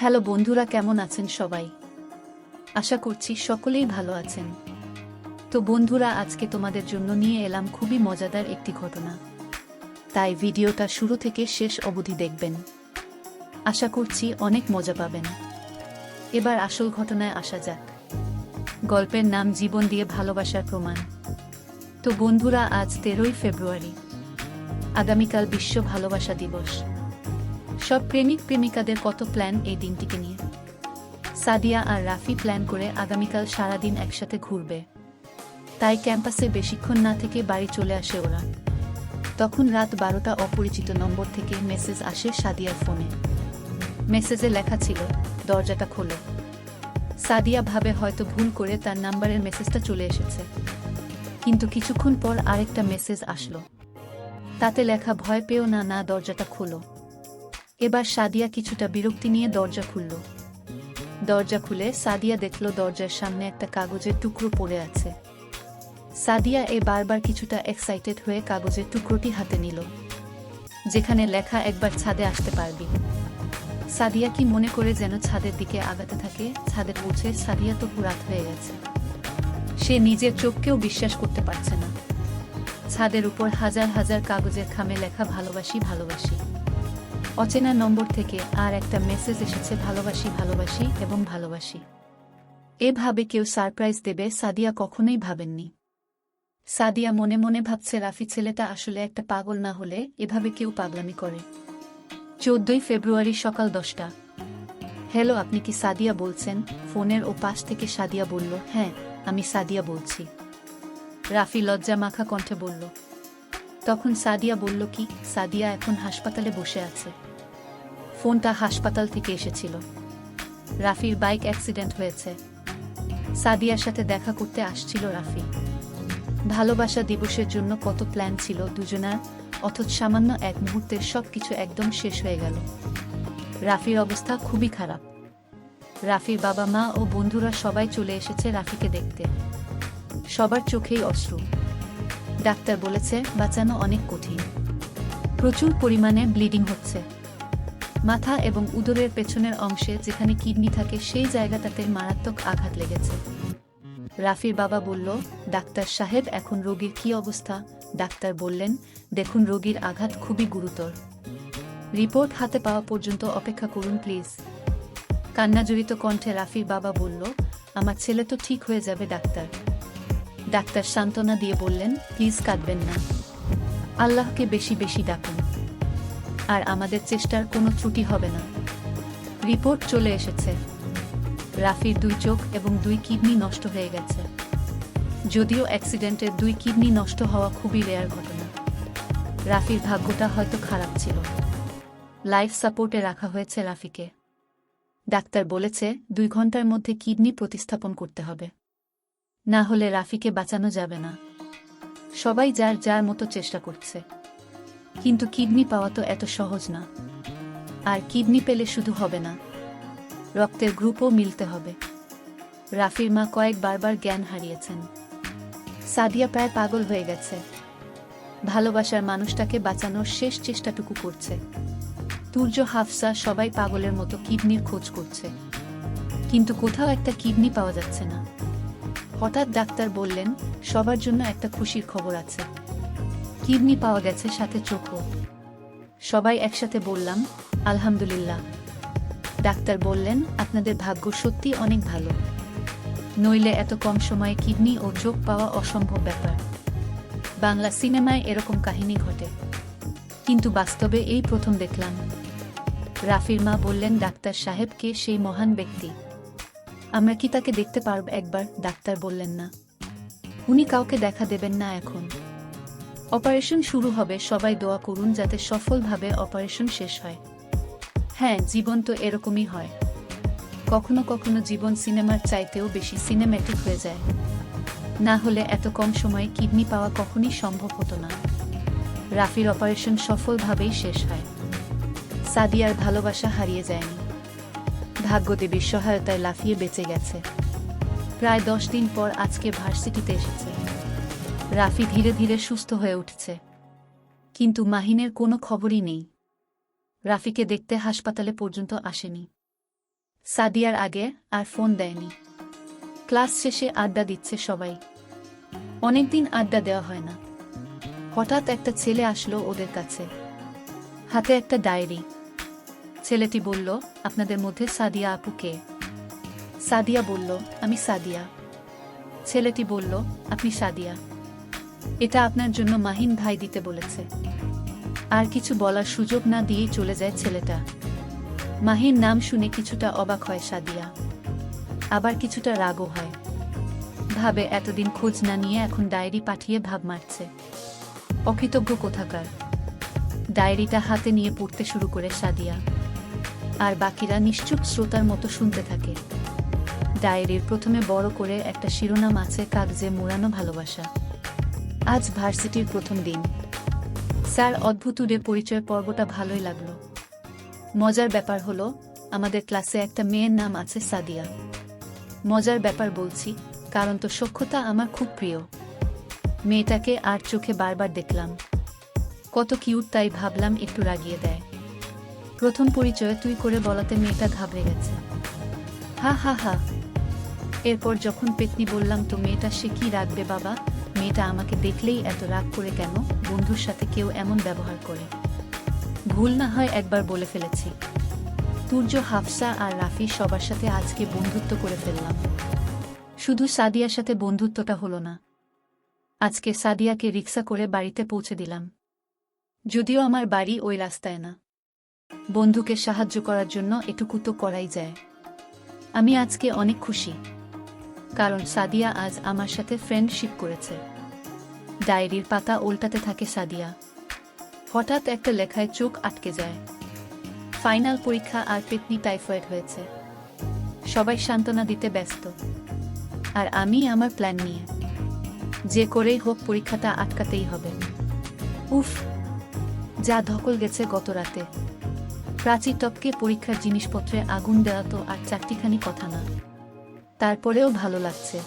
Hello বন্ধুরা, কেমন আছেন সবাই? আশা করছি সকলেই ভালো আছেন। তো বন্ধুরা, আজকে তোমাদের জন্য নিয়ে এলাম খুবই মজাদার একটি ঘটনা। তাই ভিডিওটা শুরু থেকে শেষ অবধি দেখবেন। আশা করছি অনেক মজা পাবেন। এবার আসল ঘটনায় আসা যাক। গল্পের নাম জীবন দিয়ে ভালোবাসার প্রমাণ। তো বন্ধুরা, আজ 13ই ফেব্রুয়ারি। আগামীকাল বিশ্ব ভালোবাসা দিবস। সব প্রেমিক প্রেমিকাদের কত প্ল্যান এই দিনটিকে নিয়ে। সাদিয়া আর রাফি প্ল্যান করে আগামীকাল সারাদিন একসাথে ঘুরবে। তাই ক্যাম্পাসে বেশিক্ষণ না থেকে বাড়ি চলে আসে ওরা। তখন রাত 12টা। অপরিচিত নম্বর থেকে মেসেজ আসে সাদিয়ার ফোনে। মেসেজে লেখা ছিল, দরজাটা খোলো। সাদিয়া ভাবে হয়তো ভুল করে তার নাম্বারের মেসেজটা চলে এসেছে। কিন্তু কিছুক্ষণ পর আরেকটা মেসেজ আসলো। তাতে লেখা, ভয় পেও না, না দরজাটা খোলো। এবার সাদিয়া কিছুটা বিরক্তি নিয়ে দরজা খুলল। দরজা খুলে সাদিয়া দেখল দরজার সামনে একটা কাগজের টুকরো পড়ে আছে। সাদিয়া বারবার কিছুটা এক্সাইটেড হয়ে কাগজের টুকরোটি হাতে নিল, যেখানে লেখা, একবার ছাদে আসতে পারবি। সাদিয়া কি মনে করে যেন ছাদের দিকে আগাতে থাকে। ছাদে পৌঁছে সাদিয়া তো রাত হয়ে গেছে। সে নিজের চোখকেও বিশ্বাস করতে পারছে না। ছাদের উপর হাজার হাজার কাগজের খামে লেখা, ভালোবাসি ভালোবাসি। অচেনা নম্বর থেকে আর একটা মেসেজ এসেছে, ভালোবাসি ভালোবাসি এবং ভালোবাসি। এভাবে কেউ সারপ্রাইজ দেবে সাদিয়া কখনোই ভাবেননি। সাদিয়া মনে মনে ভাবছে, রাফি ছেলেটা আসলে একটা পাগল, না হলে এভাবে কেউ পাগলামি করে। 14ই ফেব্রুয়ারি সকাল 10টা। হ্যালো, আপনি কি সাদিয়া বলছেন? ফোনের ও পাশ থেকে সাদিয়া বলল, হ্যাঁ আমি সাদিয়া বলছি। রাফি লজ্জা মাখা কণ্ঠে বলল। তখন সাদিয়া বলল, কি? সাদিয়া এখন হাসপাতালে বসে আছে। ফোনটা হাসপাতাল থেকে এসেছিল। রাফির বাইক অ্যাক্সিডেন্ট হয়েছে। সাদিয়ার সাথে দেখা করতে আসছিল রাফি। ভালোবাসা দিবসের জন্য কত প্ল্যান ছিল দুজনার, অথচ সামান্য এক মুহূর্তের সবকিছু একদম শেষ হয়ে গেল। রাফির অবস্থা খুবই খারাপ। রাফির বাবা মা ও বন্ধুরা সবাই চলে এসেছে রাফিকে দেখতে। সবার চোখেই অশ্রু। ডাক্তার বলেছে বাঁচানো অনেক কঠিন। প্রচুর পরিমাণে ব্লিডিং হচ্ছে। মাথা এবং উদরের পেছনের অংশে যেখানে কিডনি থাকে সেই জায়গাটাতে মারাত্মক আঘাত লেগেছে। রাফির বাবা বলল, ডাক্তার সাহেব এখন রোগীর কি অবস্থা? ডাক্তার বললেন, দেখুন রোগীর আঘাত খুবই গুরুতর। রিপোর্ট হাতে পাওয়া পর্যন্ত অপেক্ষা করুন প্লিজ। কান্নাজড়িত কণ্ঠে রাফির বাবা বলল, আমার ছেলে তো ঠিক হয়ে যাবে ডাক্তার। ডাক্তার সান্ত্বনা দিয়ে বললেন, প্লিজ কাঁদবেন না। আল্লাহকে বেশি বেশি ডাকুন। আর আমাদের চেষ্টার কোনো ত্রুটি হবে না। রিপোর্ট চলে এসেছে। রাফির 2 চোখ এবং 2 কিডনি নষ্ট হয়ে গেছে। যদিও অ্যাক্সিডেন্টে 2 কিডনি নষ্ট হওয়া খুবই রেয়ার ঘটনা। রাফির ভাগ্যটা হয়তো খারাপ ছিল। লাইফ সাপোর্টে রাখা হয়েছে রাফিকে। ডাক্তার বলেছে 2 ঘন্টার মধ্যে কিডনি প্রতিস্থাপন করতে হবে, না হলে রাফিকে বাঁচানো যাবে না। সবাই যার যার মতো চেষ্টা করছে, কিন্তু কিডনি পাওয়া তো এত সহজ না। আর কিডনি পেলে শুধু হবে না, রক্তের গ্রুপও মিলতে হবে। রাফির মা বারবার জ্ঞান হারিয়েছেন। সাদিয়া প্রায় পাগল হয়ে গেছে। ভালোবাসার মানুষটাকে বাঁচানোর শেষ চেষ্টাটুকু করছে। তুর্য, হাফসা সবাই পাগলের মতো কিডনির খোঁজ করছে, কিন্তু কোথাও একটা কিডনি পাওয়া যাচ্ছে না। হঠাৎ ডাক্তার বললেন, সবার জন্য একটা খুশির খবর আছে। কিডনি পাওয়া গেছে, সাথে চোখও। সবাই একসাথে বললাম, আলহামদুলিল্লাহ। ডাক্তার বললেন, আপনাদের ভাগ্য সত্যি অনেক ভালো, নইলে এত কম সময়ে কিডনি ও চোখ পাওয়া অসম্ভব ব্যাপার। বাংলা সিনেমায় এরকম কাহিনী ঘটে, কিন্তু বাস্তবে এই প্রথম দেখলাম। রাফির মা বললেন, ডাক্তার সাহেব কে সেই মহান ব্যক্তি? আমরা কি তাকে দেখতে পারব একবার? ডাক্তার বললেন, না, উনি কাউকে দেখা দেবেন না এখন। অপারেশন শুরু হবে, সবাই দোয়া করুন যাতে সফলভাবে অপারেশন শেষ হয়। হ্যাঁ, জীবন তো এরকমই হয়। কখনো কখনো জীবন সিনেমার চাইতেও বেশি সিনেম্যাটিক হয়ে যায়। না হলে এত কম সময়ে কিডনি পাওয়া কখনই সম্ভব হতো না। রাফির অপারেশন সফলভাবেই শেষ হয়। সাদিয়ার ভালোবাসা হারিয়ে যায়নি। ভাগ্যদেবীর সহায়তায় লাফিয়ে বেঁচে গেছে। প্রায় 10 দিন পর আজকে ভার্সিটিতে এসেছে। রাফি ধীরে ধীরে সুস্থ হয়ে উঠছে, কিন্তু মাহিনের কোনো খবরই নেই। রাফিকে দেখতে হাসপাতালে পর্যন্ত আসেনি। সাদিয়ার আগে আর ফোন দেয়নি। ক্লাস শেষে আড্ডা দিচ্ছে সবাই। অনেকদিন আড্ডা দেওয়া হয় না। হঠাৎ একটা ছেলে আসলো ওদের কাছে, হাতে একটা ডায়েরি। ছেলেটি বলল, আপনাদের মধ্যে সাদিয়া আপু কে? সাদিয়া বলল, আমি সাদিয়া। ছেলেটি বলল, আপনি সাদিয়া? এটা আপনার জন্য মাহিন ভাই দিতে বলেছে। আর কিছু বলার সুযোগ না দিয়েই চলে যায় ছেলেটা। মাহিন নাম শুনে কিছুটা অবাক হয় সাদিয়া, আবার কিছুটা রাগও হয়। ভাবে এতদিন খোঁজ না নিয়ে এখন ডায়েরি পাঠিয়ে ভাব মারছে। অকৃতজ্ঞ কোথাকার। ডায়েরিটা হাতে নিয়ে পড়তে শুরু করে সাদিয়া, আর বাকিরা নিশ্চুপ শ্রোতার মতো শুনতে থাকে। ডায়েরির প্রথমে বড় করে একটা শিরোনাম আছে, কাগজে মোড়ানো ভালোবাসা। আজ ভার্সিটির প্রথম দিন। স্যার অদ্ভুতুরে পরিচয় পর্বটা ভালোই লাগলো। মজার ব্যাপার হলো, আমাদের ক্লাসে একটা মেয়ের নাম আছে সাদিয়া। মজার ব্যাপার বলছি, কারণ তো সখ্যতা আমার খুব প্রিয়। মেয়েটাকে আর চোখে বারবার দেখলাম। কত কিউট, তাই ভাবলাম একটু রাগিয়ে দেয়। প্রথম পরিচয়ে তুই করে বলাতে মেয়েটা ঘাবড়ে গেছে। হা হা হা। এরপর যখন পেতনি বললাম তো মেয়েটা সে কি রাখবে বাবা, মেয়েটা আমাকে দেখলেই এত রাগ করে কেন? বন্ধুর সাথে কেউ এমন ব্যবহার করে? ভুল না হয় একবার বলে ফেলেছি। তুর্য, হাফসা আর রাফি সবার সাথে আজকে বন্ধুত্ব করে ফেললাম। শুধু সাদিয়ার সাথে বন্ধুত্বটা হলো না। আজকে সাদিয়াকে রিক্সা করে বাড়িতে পৌঁছে দিলাম। যদিও আমার বাড়ি ওই রাস্তায় না। বন্ধুকে সাহায্য করার জন্য এটুকু তো করাই যায়। আমি আজকে অনেক খুশি, কারণ সাদিয়া আজ আমার সাথে ফ্রেন্ডশিপ করেছে। ডায়েরির পাতা উল্টাতে থাকে সাদিয়া। হঠাৎ একটা লেখায় চোখ আটকে যায়। ফাইনাল পরীক্ষা আর পেতনি টাইফয়েড হয়েছে। সবাই সান্ত্বনা দিতে ব্যস্ত, আর আমি আমার প্ল্যান নিয়ে। যে করেই হোক পরীক্ষাটা আটকাতেই হবে। উফ, যা ধকল গেছে গত রাতে। প্রাচী টপকে পরীক্ষার জিনিসপত্রে আগুন দেওয়া তো আর চারটিখানি কথা না। তারপরেও ভালো লাগছে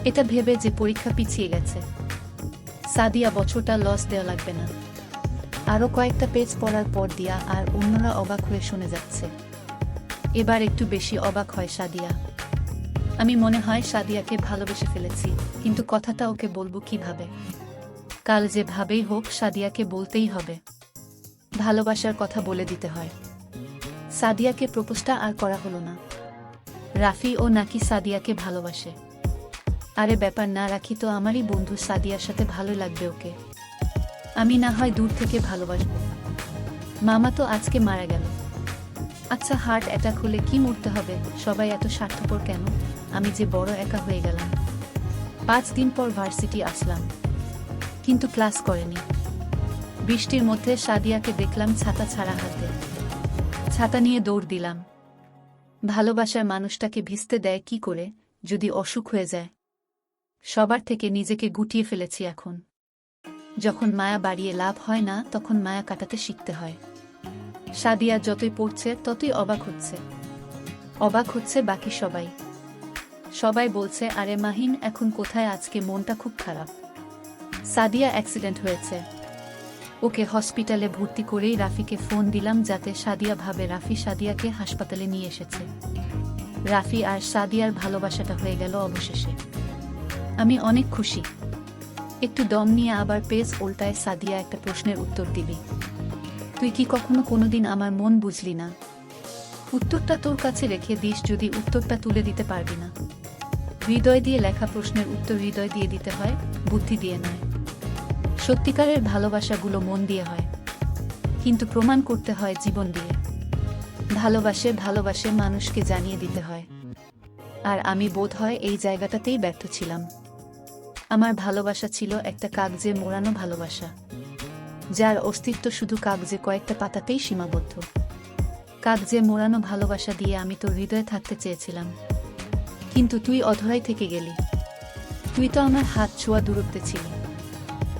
এটা ভেবে যে পরীক্ষা পিছিয়ে গেছে। সাদিয়া বছরটা লস দেওয়া লাগবে না। আরও কয়েকটা পেজ পড়ার পর দিয়া আর অন্যরা অবাক হয়ে শুনে যাচ্ছে। এবার একটু বেশি অবাক হয় সাদিয়া। আমি মনে হয় সাদিয়াকে ভালোবেসে ফেলেছি, কিন্তু কথাটা ওকে বলবো কিভাবে? কাল যেভাবেই হোক সাদিয়াকে বলতেই হবে। ভালোবাসার কথা বলে দিতে হয়। সাদিয়াকে প্রপোজটা আর করা হলো না। রাফি ও নাকি সাদিয়াকে ভালোবাসে। আরে ব্যাপার না, রাখি তো আমারই বন্ধু, সাদিয়ার সাথে ভালো লাগবে ওকে। আমি না হয় দূর থেকে ভালোবাসব। মামা তো আজকে মারা গেল। আচ্ছা, হার্ট অ্যাটাক হলে কি মরতে হবে? সবাই এত স্বার্থপর কেন? আমি যে বড় একা হয়ে গেলাম। 5 দিন পর ভার্সিটি আসলাম, কিন্তু ক্লাস করেনি। বৃষ্টির মধ্যে সাদিয়াকে দেখলাম ছাতা ছাড়া হাতে। ছাতা নিয়ে দৌড় দিলাম। ভালোবাসার মানুষটাকে ভিজতে দেয় কি করে, যদি অসুখ হয়ে যায়? সবার থেকে নিজেকে গুটিয়ে ফেলেছি এখন। যখন মায়া বাড়িয়ে লাভ হয় না, তখন মায়া কাটাতে শিখতে হয়। সাদিয়া যতই পড়ছে ততই অবাক হচ্ছে। অবাক হচ্ছে বাকি সবাই। সবাই বলছে, আরে মাহিন এখন কোথায়? আজকে মনটা খুব খারাপ। সাদিয়া অ্যাক্সিডেন্ট হয়েছে। ওকে হসপিটালে ভর্তি করেই রাফিকে ফোন দিলাম, যাতে সাদিয়া ভাবে রাফি সাদিয়াকে হাসপাতালে নিয়ে এসেছে। রাফি আর সাদিয়ার ভালোবাসাটা হয়ে গেল অবশেষে। আমি অনেক খুশি। একটু দম নিয়ে আবার পেজ উল্টায় সাদিয়া একটা প্রশ্নের উত্তর দিবি। তুই কি কখনো কোনোদিন আমার মন বুঝলি না? উত্তরটা তোর কাছে রেখে দিস যদি উত্তরটা তুলে দিতে পারবি না। হৃদয় দিয়ে লেখা প্রশ্নের উত্তর হৃদয় দিয়ে দিতে হয়, বুদ্ধি দিয়ে নয়। সত্যিকারের ভালোবাসাগুলো মন দিয়ে হয়, কিন্তু প্রমাণ করতে হয় জীবন দিয়ে। ভালোবাসে ভালোবাসে মানুষকে জানিয়ে দিতে হয়। আর আমি বোধ হয় এই জায়গাটাতেই ব্যর্থ ছিলাম। আমার ভালোবাসা ছিল একটা কাগজে মোড়ানো ভালোবাসা, যার অস্তিত্ব শুধু কাগজে কয়েকটা পাতাতেই সীমাবদ্ধ। কাগজে মোড়ানো ভালোবাসা দিয়ে আমি তোর হৃদয়ে থাকতে চেয়েছিলাম, কিন্তু তুই অধরাই থেকে গেলি। তুই তো আমার হাত ছোঁয়া দূরত্বে ছিলি,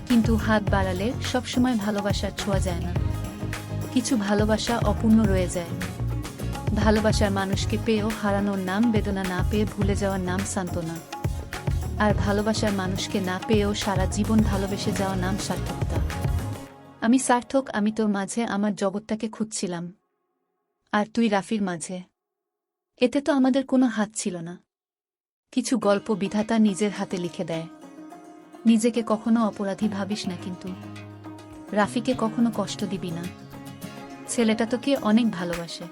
কিন্তু হাত বাড়ালে সবসময় ভালোবাসার ছোঁয়া যায় না। কিছু ভালোবাসা অপূর্ণ রয়ে যায়। ভালোবাসার মানুষকে পেয়েও হারানোর নাম বেদনা, না পেয়ে ভুলে যাওয়ার নাম সান্ত্বনা। আর ভালোবাসার মানুষকে না পেয়েও সারা জীবন ভালোবেসে যাওয়া নাম সার্থকতা। আমি সার্থক। আমি তোর মাঝে আমার জগৎটাকে খুঁজছিলাম, আর তুই রাফির মাঝে। এতে তো আমাদের কোনো হাত ছিল না। কিছু গল্প বিধাতা নিজের হাতে লিখে দেয়। নিজেকে কখনো অপরাধী ভাবিস না, কিন্তু রাফিকে কখনো কষ্ট দিবি না। ছেলেটা তোকে অনেক ভালোবাসে।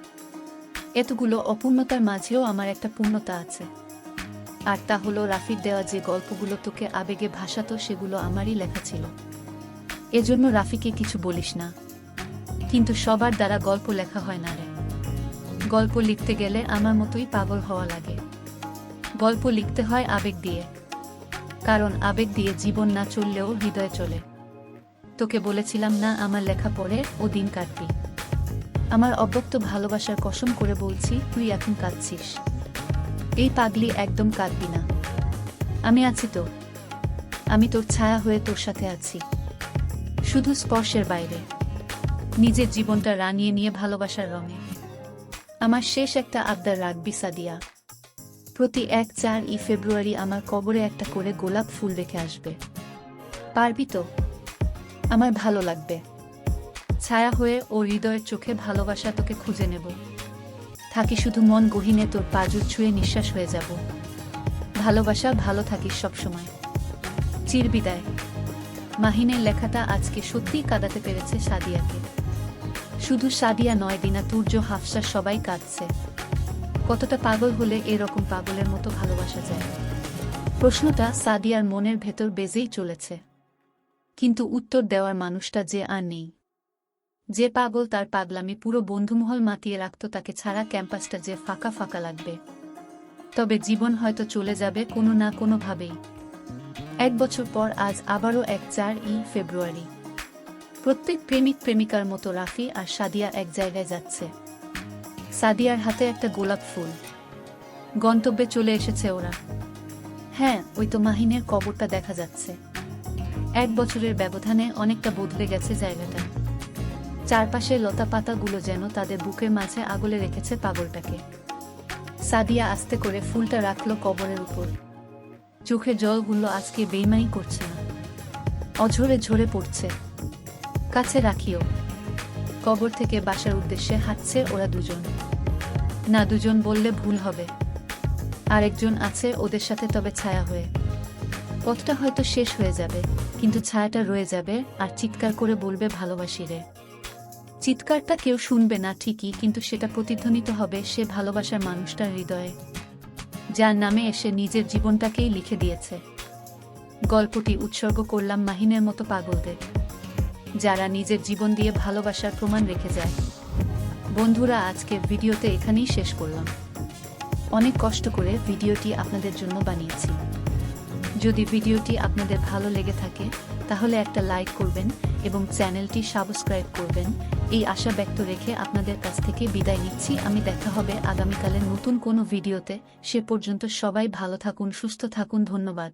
এতগুলো অপূর্ণতার মাঝেও আমার একটা পূর্ণতা আছে, আর তা হলো রাফির দেওয়া যে গল্পগুলো তোকে আবেগে ভাসাতো সেগুলো আমারই লেখা ছিল। এজন্য রাফিকে কিছু বলিস না। কিন্তু সবার দ্বারা গল্প লেখা হয় না রে। গল্প লিখতে গেলে আমার মতোই পাগল হওয়া লাগে। গল্প লিখতে হয় আবেগ দিয়ে, কারণ আবেগ দিয়ে জীবন না চললেও হৃদয়ে চলে। তোকে বলেছিলাম না আমার লেখা পড়ে ও দিন কাটবি। আমার অব্যক্ত ভালোবাসার কসম করে বলছি, তুই এখন কাঁদছিস। এই পাগলি, একদম কাঁদবি না। আমি আছি তো। আমি তোর ছায়া হয়ে তোর সাথে আছি, শুধু স্পর্শের বাইরে। নিজের জীবনটা রাঙিয়ে নিয়ে ভালোবাসার রঙে। আমার শেষ একটা আবদার রাখবি সাদিয়া। প্রতি 1-4 ফেব্রুয়ারি আমার কবরে একটা করে গোলাপ ফুল রেখে আসবে। পারবি তো? আমার ভালো লাগবে। ছায়া হয়ে ও হৃদয়ের চোখে ভালোবাসা তোকে খুঁজে নেব। থাকি শুধু মন গহীনে তোর পাজু ছুঁয়ে নিঃশ্বাস হয়ে যাব। ভালোবাসা, ভালো থাকিস সবসময়। চিরবিদায়। মাহিনের লেখাটা আজকে সত্যিই কাঁদাতে পেরেছে সাদিয়াকে। শুধু সাদিয়া নয়, দিনা, তুর্য, হাফসা সবাই কাঁদছে। কতটা পাগল হলে এরকম পাগলের মতো ভালোবাসা যায়? প্রশ্নটা সাদিয়ার মনের ভেতর বেজেই চলেছে, কিন্তু উত্তর দেওয়ার মানুষটা যে আর নেই। যে পাগল, তার পাগলামি পুরো বন্ধুমহল মাতিয়ে রাখত, তাকে ছাড়া ক্যাম্পাসটা যে ফাঁকা ফাঁকা লাগবে। তবে জীবন হয়তো চলে যাবে কোনো না কোনোভাবেই। 1 বছর পর আজ আবারও 1-4 ফেব্রুয়ারি। প্রত্যেক প্রেমিক প্রেমিকার মতো রাফি আর সাদিয়া এক জায়গায় যাচ্ছে। সাদিয়ার হাতে একটা গোলাপ ফুল। গন্তব্যে চলে এসেছে ওরা। হ্যাঁ, ওই তো মাহিনের কবরটা দেখা যাচ্ছে। 1 বছরের ব্যবধানে অনেকটা বদলে গেছে জায়গাটা। চারপাশের লতা পাতাগুলো যেন তাদের বুকের মাঝে আগলে রেখেছে পাগলটাকে। সাদিয়া আস্তে করে ফুলটা রাখল কবরের উপর। চোখে জলগুলো আজকে বেইমানি করছে না, অঝরে ঝরে পড়ছে। কাছে রাখিও। কবর থেকে বাসার উদ্দেশ্যে হাঁটছে ওরা দুজন। না, দুজন বললে ভুল হবে। আরেকজন আছে ওদের সাথে, তবে ছায়া হয়ে। পথটা হয়তো শেষ হয়ে যাবে, কিন্তু ছায়াটা রয়ে যাবে আর চিৎকার করে বলবে, ভালোবাসি রে। চিৎকারটা কেউ শুনবে না ঠিকই, কিন্তু সেটা প্রতিধ্বনিত হবে সে ভালোবাসার মানুষটার হৃদয়ে, যার নামে এসে নিজের জীবনটাকেই লিখে দিয়েছে। গল্পটি উৎসর্গ করলাম মাহিনের মতো পাগলদের, যারা নিজের জীবন দিয়ে ভালোবাসার প্রমাণ রেখে যায়। বন্ধুরা, আজকের ভিডিওতে এখানেই শেষ করলাম। অনেক কষ্ট করে ভিডিওটি আপনাদের জন্য বানিয়েছি। যদি ভিডিওটি আপনাদের ভালো লেগে থাকে তাহলে একটা লাইক করবেন এবং চ্যানেলটি সাবস্ক্রাইব করবেন, এই আশা ব্যক্ত রেখে আপনাদের কাছ থেকে বিদায় নিচ্ছি। আমি দেখা হবে আগামীকালের নতুন কোনো ভিডিওতে। সে পর্যন্ত সবাই ভালো থাকুন, সুস্থ থাকুন। ধন্যবাদ।